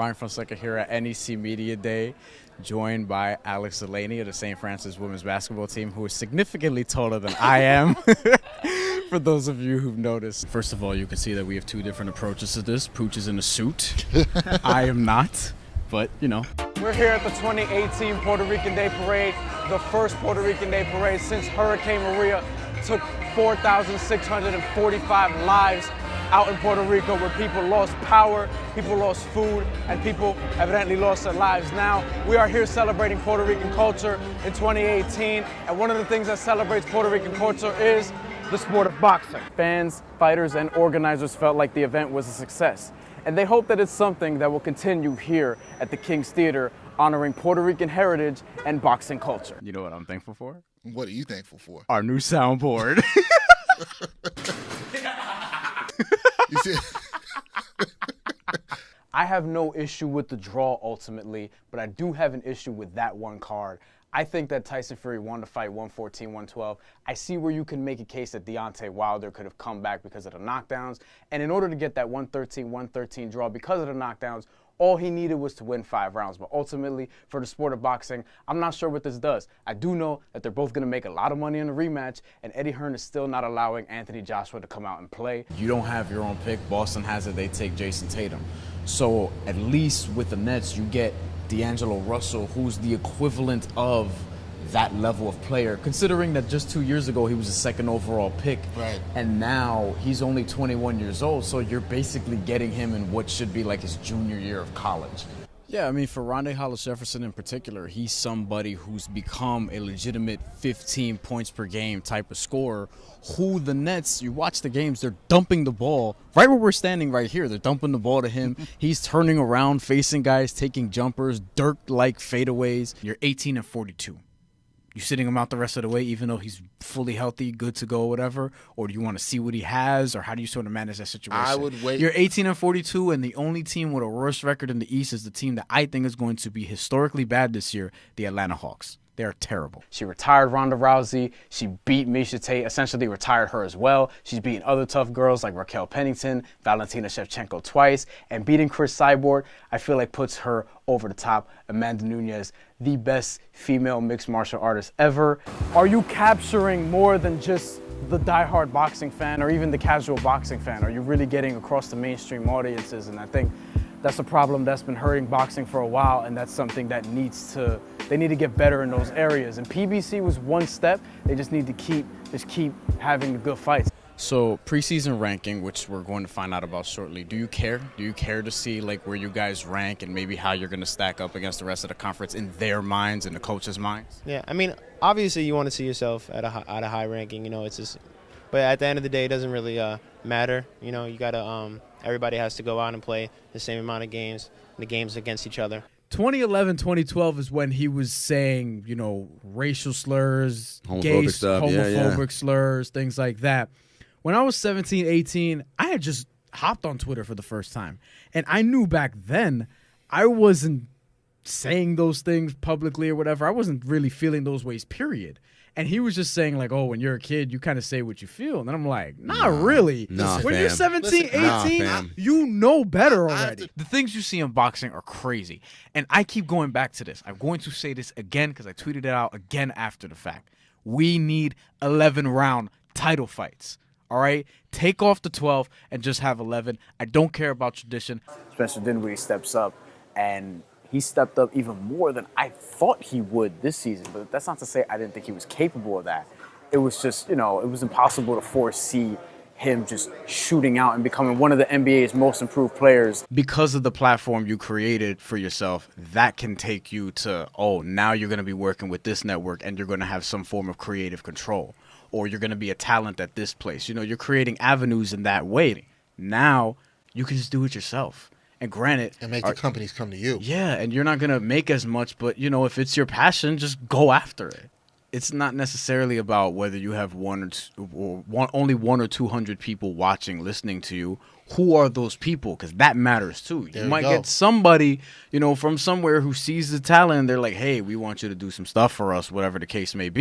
Bryan Fonseca here at NEC Media Day, joined by Alex Delaney of the St. Francis women's basketball team, who is significantly taller than I am, for those of you who've noticed. First of all, you can see that we have two different approaches to this. Pooch is in a suit. I am not, but, you know. We're here at the 2018 Puerto Rican Day Parade, the first Puerto Rican Day Parade since Hurricane Maria took 4,645 lives out in Puerto Rico, where people lost power, people lost food, and people evidently lost their lives. Now, we are here celebrating Puerto Rican culture in 2018, and one of the things that celebrates Puerto Rican culture is the sport of boxing. Fans, fighters, and organizers felt like the event was a success, and they hope that it's something that will continue here at the King's Theater, honoring Puerto Rican heritage and boxing culture. You know what I'm thankful for? What are you thankful for? Our new soundboard. You see? I have no issue with the draw ultimately, but I do have an issue with that one card. I think that Tyson Fury won the fight 114, 112. I see where you can make a case that Deontay Wilder could have come back because of the knockdowns. And in order to get that 113, 113 draw because of the knockdowns, all he needed was to win 5 rounds. But ultimately, for the sport of boxing, I'm not sure what this does. I do know that they're both going to make a lot of money in the rematch, and Eddie Hearn is still not allowing Anthony Joshua to come out and play. You don't have your own pick. Boston has it. They take Jason Tatum. So at least with the Nets, you get D'Angelo Russell, who's the equivalent of that level of player, considering that just 2 years ago he was a second overall pick, Right. And now he's only 21 years old, so you're basically getting him in what should be like his junior year of college. Yeah, I mean, for Rondae Hollis-Jefferson in particular, he's somebody who's become a legitimate 15 points per game type of scorer, who the Nets, you watch the games, they're dumping the ball right where we're standing right here. They're dumping the ball to him. He's turning around, facing guys, taking jumpers, Dirk-like fadeaways. You're 18 and 42. You sitting him out the rest of the way, even though he's fully healthy, good to go, whatever? Or do you want to see what he has, or how do you sort of manage that situation? I would wait. You're 18 and 42, and the only team with a worse record in the East is the team that I think is going to be historically bad this year, the Atlanta Hawks. They're terrible. She retired Ronda Rousey. She beat Miesha Tate, essentially retired her as well. She's beaten other tough girls like Raquel Pennington, Valentina Shevchenko twice, and beating Chris Cyborg, I feel like puts her over the top. Amanda Nunes, the best female mixed martial artist ever. Are you capturing more than just the diehard boxing fan or even the casual boxing fan? Are you really getting across the mainstream audiences? And I think that's a problem that's been hurting boxing for a while, and that's something that they need to get better in those areas. And PBC was one step. They just need to keep having the good fights. So preseason ranking, which we're going to find out about shortly, do you care? Do you care to see like where you guys rank and maybe how you're going to stack up against the rest of the conference in their minds and the coaches' minds? Yeah, I mean, obviously you want to see yourself at a high ranking. You know, it's just, but at the end of the day, it doesn't really matter. You know, you gotta everybody has to go out and play the same amount of games, the games against each other. 2011, 2012 is when he was saying, you know, racial slurs, gay, homophobic slurs, things like that. When I was 17, 18, I had just hopped on Twitter for the first time. And I knew back then I wasn't saying those things publicly or whatever. I wasn't really feeling those ways, period. And he was just saying, like, oh, when you're a kid, you kind of say what you feel. And I'm like, not really. When you're 17, 18, you know better already. The things you see in boxing are crazy. And I keep going back to this. I'm going to say this again because I tweeted it out again after the fact. We need 11-round title fights. All right? Take off the 12 and just have 11. I don't care about tradition. Spencer Dinwiddie steps up, and he stepped up even more than I thought he would this season. But that's not to say I didn't think he was capable of that. It was just, you know, it was impossible to foresee him just shooting out and becoming one of the NBA's most improved players. Because of the platform you created for yourself, that can take you to, oh, now you're going to be working with this network and you're going to have some form of creative control. Or you're going to be a talent at this place. You know, you're creating avenues in that way. Now you can just do it yourself. And granted, and make the companies come to you. Yeah, and you're not going to make as much, but, you know, if it's your passion, just go after it. It's not necessarily about whether you have only 100 or 200 people watching, listening to you. Who are those people? Because that matters too. You might get somebody, you know, from somewhere who sees the talent and they're like, hey, we want you to do some stuff for us, whatever the case may be.